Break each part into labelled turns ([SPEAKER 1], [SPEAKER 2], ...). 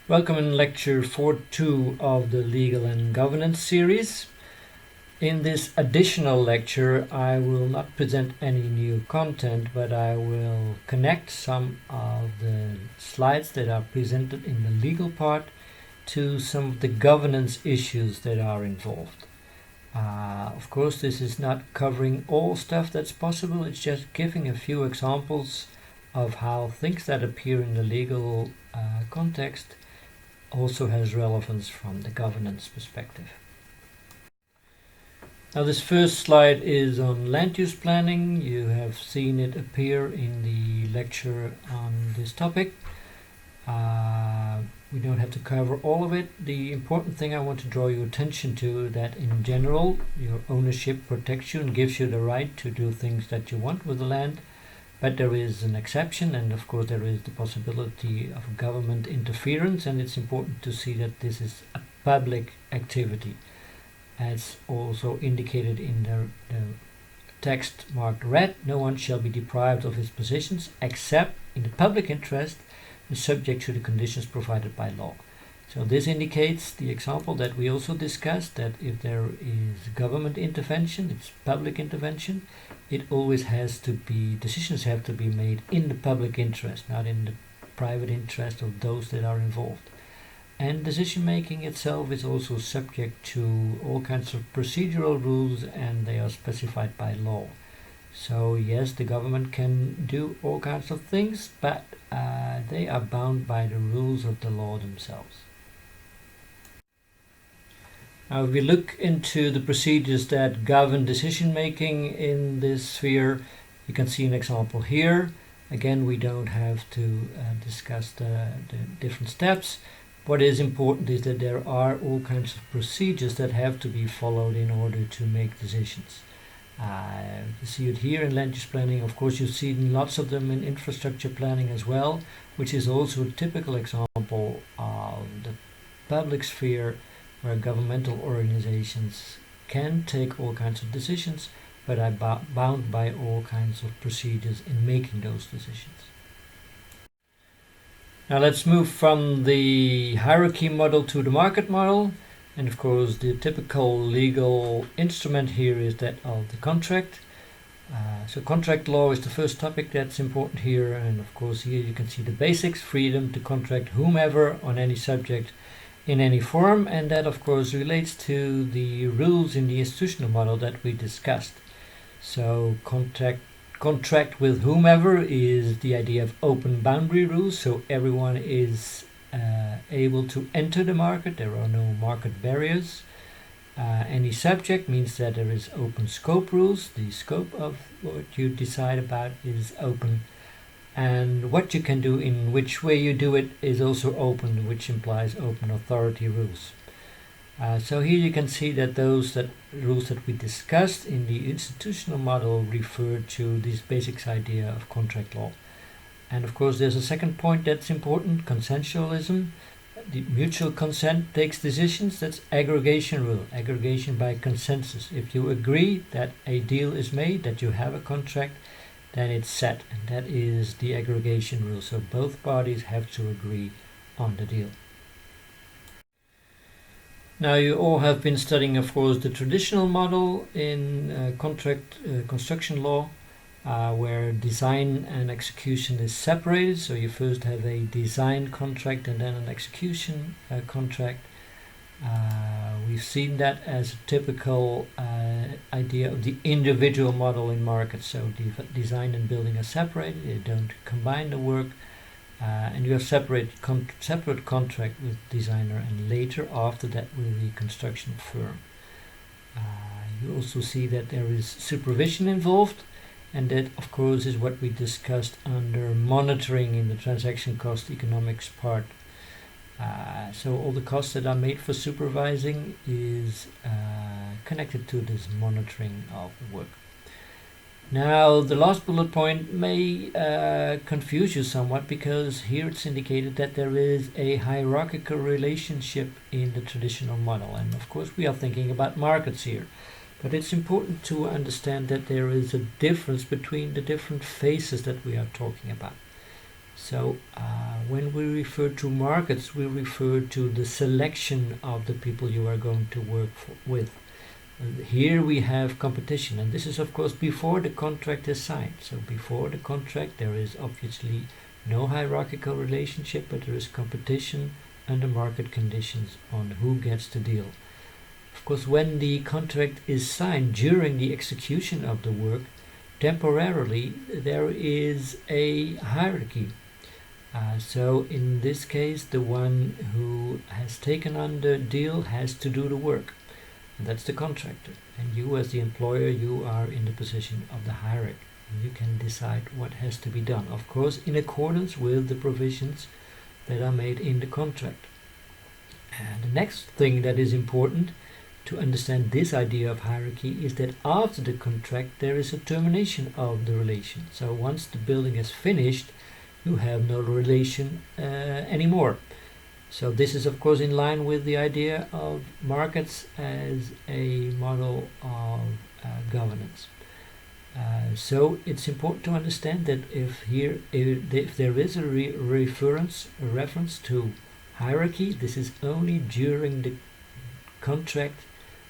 [SPEAKER 1] Welcome in lecture 4.2 of the Legal and Governance series. In this additional lecture, I will not present any new content, but I will connect some of the slides that are presented in the legal part to some of the governance issues that are involved. Of course, this is not covering all stuff that's possible, it's just giving a few examples of how things that appear in the legal context also has relevance from the governance perspective. Now this first slide is on land use planning. You have seen it appear in the lecture on this topic. We don't have to cover all of it. The important thing I want to draw your attention to is that in general your ownership protects you and gives you the right to do things that you want with the land. But there is an exception, and of course there is the possibility of government interference, and it's important to see that this is a public activity. As also indicated in the text marked red, no one shall be deprived of his possessions except in the public interest and subject to the conditions provided by law. So this indicates the example that we also discussed, that if there is government intervention, it's public intervention, it always has to be, decisions have to be made in the public interest, not in the private interest of those that are involved. And decision making itself is also subject to all kinds of procedural rules, and they are specified by law. So yes, the government can do all kinds of things, but they are bound by the rules of the law themselves. Now if we look into the procedures that govern decision making in this sphere, you can see an example here. Again, we don't have to discuss the different steps. What is important is that there are all kinds of procedures that have to be followed in order to make decisions. You see it here in land use planning. Of course, you see lots of them in infrastructure planning as well, which is also a typical example of the public sphere, where governmental organizations can take all kinds of decisions, but are bound by all kinds of procedures in making those decisions. Now let's move from the hierarchy model to the market model. And of course the typical legal instrument here is that of the contract. So contract law is the first topic that's important here, and of course here you can see the basics: freedom to contract whomever on any subject in any form, and that of course relates to the rules in the institutional model that we discussed. So contract with whomever is the idea of open boundary rules, so everyone is able to enter the market, there are no market barriers. Any subject means that there is open scope rules, the scope of what you decide about is open, and what you can do, in which way you do it, is also open, which implies open authority rules. So here you can see that those rules that we discussed in the institutional model refer to this basics idea of contract law. And of course there's a second point that's important: consensualism. The mutual consent takes decisions. That's aggregation rule, aggregation by consensus. If you agree that a deal is made, that you have a contract, then it's set, and that is the aggregation rule. So both parties have to agree on the deal. Now you all have been studying, of course, the traditional model in contract construction law, where design and execution is separated. So you first have a design contract and then an execution contract. We've seen that as a typical idea of the individual model in markets. So design and building are separated, they don't combine the work, and you have separate contract with designer, and later after that with the construction firm. You also see that there is supervision involved, and that of course is what we discussed under monitoring in the transaction cost economics part. So all the costs that are made for supervising is connected to this monitoring of the work. Now the last bullet point may confuse you somewhat, because here it's indicated that there is a hierarchical relationship in the traditional model, and of course we are thinking about markets here. But it's important to understand that there is a difference between the different phases that we are talking about. So when we refer to markets, we refer to the selection of the people you are going to work with. Here we have competition, and this is of course before the contract is signed. So before the contract there is obviously no hierarchical relationship, but there is competition under market conditions on who gets the deal. Of course, when the contract is signed during the execution of the work, temporarily there is a hierarchy. So in this case, the one who has taken on the deal has to do the work. And that's the contractor. And you as the employer, you are in the position of the hierarchy. You can decide what has to be done, of course, in accordance with the provisions that are made in the contract. And the next thing that is important to understand this idea of hierarchy is that after the contract there is a termination of the relation. So once the building is finished, you have no relation anymore. So this is of course in line with the idea of markets as a model of governance. So it's important to understand that if there is a reference to hierarchy, this is only during the contract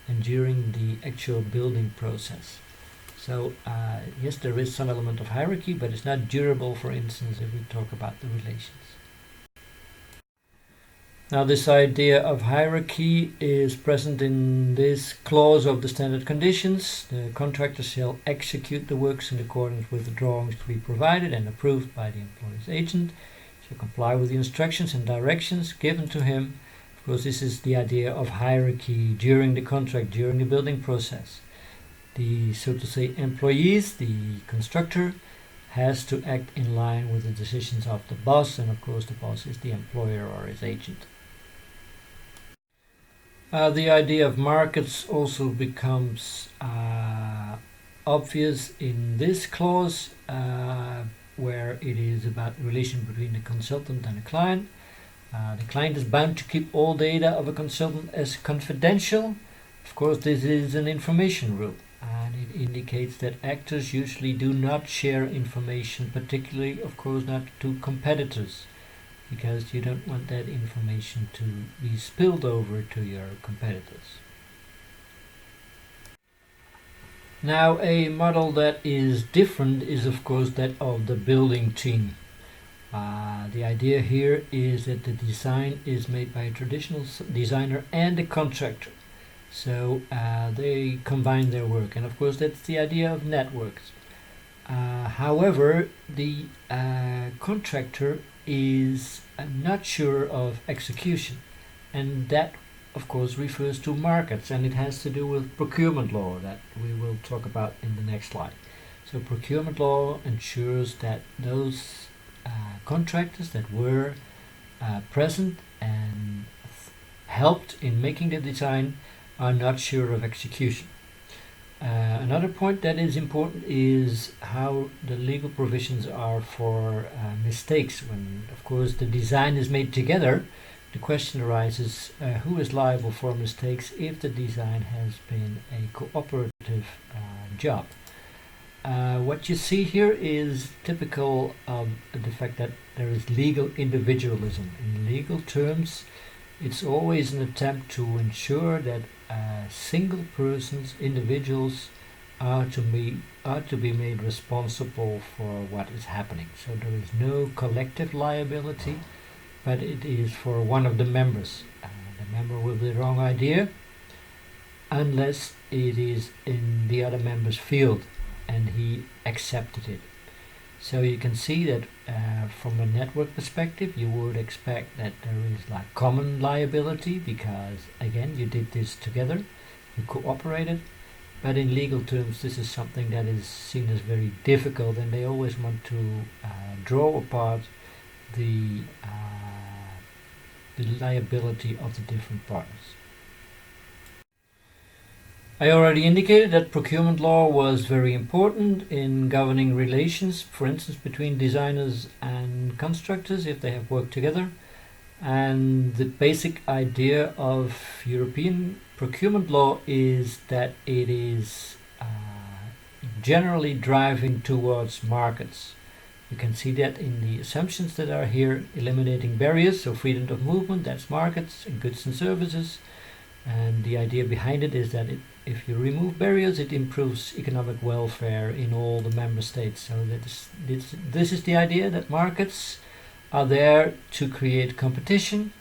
[SPEAKER 1] and during the actual building process. So yes, there is some element of hierarchy, but it's not durable, for instance, if we talk about the relations. Now this idea of hierarchy is present in this clause of the standard conditions. The contractor shall execute the works in accordance with the drawings to be provided and approved by the employer's agent, shall comply with the instructions and directions given to him. Of course, this is the idea of hierarchy during the contract, during the building process. The, so to say, employees, the constructor, has to act in line with the decisions of the boss, and of course the boss is the employer or his agent. The idea of markets also becomes obvious in this clause, where it is about the relation between the consultant and the client. The client is bound to keep all data of a consultant as confidential. Of course, this is an information rule, and it indicates that actors usually do not share information, particularly, of course, not to competitors, because you don't want that information to be spilled over to your competitors. Now, a model that is different is of course that of the building team. The idea here is that the design is made by a traditional designer and a contractor. So they combine their work, and of course that's the idea of networks. However, the contractor is not sure of execution, and that of course refers to markets, and it has to do with procurement law that we will talk about in the next slide. So procurement law ensures that those contractors that were present and helped in making the design are not sure of execution. Another point that is important is how the legal provisions are for mistakes. When, of course, the design is made together, the question arises who is liable for mistakes if the design has been a cooperative job. What you see here is typical of the fact that there is legal individualism. In legal terms, it's always an attempt to ensure that single persons, individuals, are to be made responsible for what is happening. So there is no collective liability, but it is for one of the members. The member with the wrong idea, unless it is in the other member's field and he accepted it. So you can see that from a network perspective, you would expect that there is like common liability because, again, you did this together, you cooperated. But in legal terms, this is something that is seen as very difficult, and they always want to draw apart the liability of the different partners. I already indicated that procurement law was very important in governing relations, for instance, between designers and constructors if they have worked together. And the basic idea of European procurement law is that it is generally driving towards markets. You can see that in the assumptions that are here: eliminating barriers, so freedom of movement, that's markets and goods and services. And the idea behind it is that if you remove barriers, it improves economic welfare in all the member states. So this is the idea, that markets are there to create competition.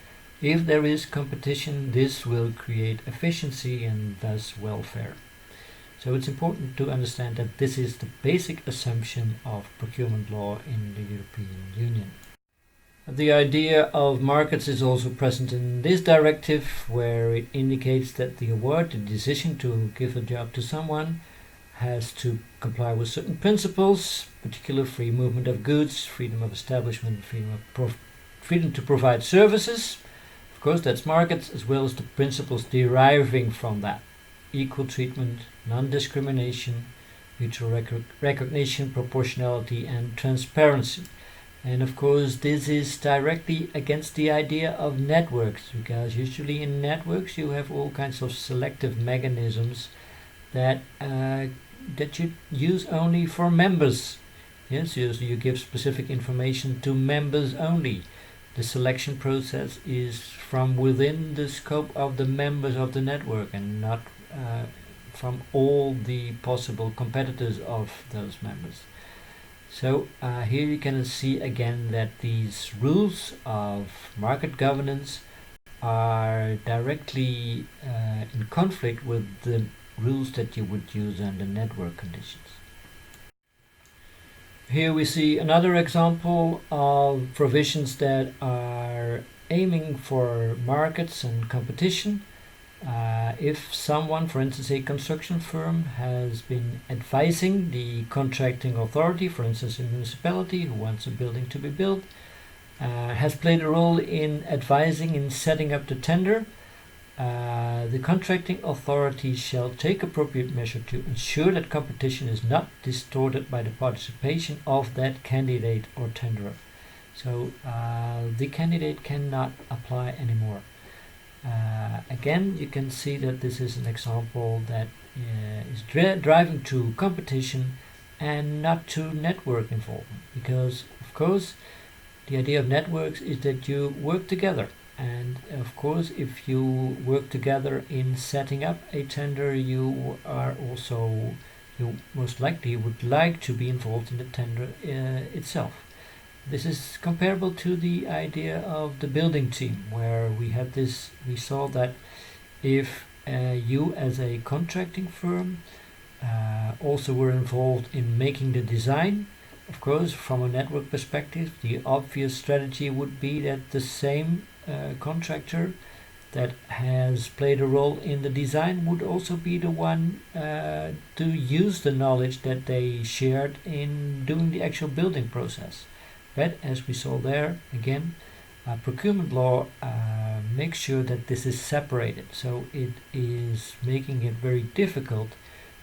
[SPEAKER 1] If there is competition, this will create efficiency and thus welfare. So it's important to understand that this is the basic assumption of procurement law in the European Union. The idea of markets is also present in this directive, where it indicates that the award, the decision to give a job to someone, has to comply with certain principles, particularly free movement of goods, freedom of establishment, freedom to provide services. Of course, that's markets, as well as the principles deriving from that: equal treatment, non-discrimination, mutual recognition, proportionality, and transparency. And of course, this is directly against the idea of networks, because usually in networks you have all kinds of selective mechanisms that you use only for members. Yes, you give specific information to members only. The selection process is from within the scope of the members of the network, and not from all the possible competitors of those members. So here you can see again that these rules of market governance are directly in conflict with the rules that you would use under network conditions. Here we see another example of provisions that are aiming for markets and competition. If someone, for instance a construction firm, has been advising the contracting authority, for instance a municipality who wants a building to be built, has played a role in advising in setting up the tender, the contracting authority shall take appropriate measure to ensure that competition is not distorted by the participation of that candidate or tenderer. So the candidate cannot apply anymore. Again, you can see that this is an example that is driving to competition and not to network involvement, because of course the idea of networks is that you work together, and of course if you work together in setting up a tender, you most likely would like to be involved in the tender itself. This is comparable to the idea of the building team, where we saw that if you as a contracting firm also were involved in making the design, of course from a network perspective the obvious strategy would be that the same contractor that has played a role in the design would also be the one to use the knowledge that they shared in doing the actual building process. But as we saw there, again, procurement law makes sure that this is separated. So it is making it very difficult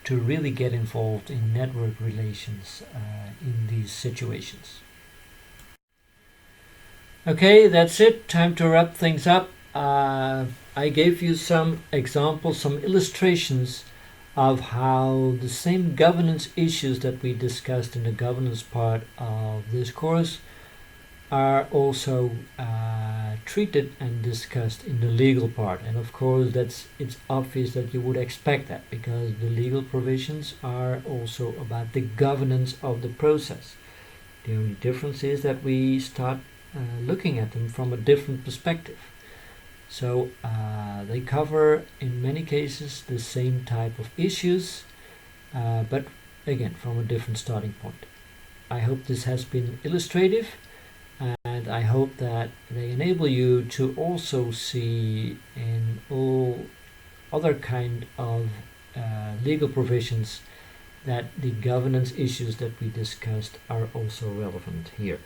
[SPEAKER 1] to really get involved in network relations in these situations. Okay, that's it. Time to wrap things up. I gave you some examples, some illustrations of how the same governance issues that we discussed in the governance part of this course are also treated and discussed in the legal part. And of course it's obvious that you would expect that, because the legal provisions are also about the governance of the process. The only difference is that we start looking at them from a different perspective. So they cover in many cases the same type of issues, but again from a different starting point. I hope this has been illustrative, and I hope that they enable you to also see in all other kind of legal provisions that the governance issues that we discussed are also relevant here.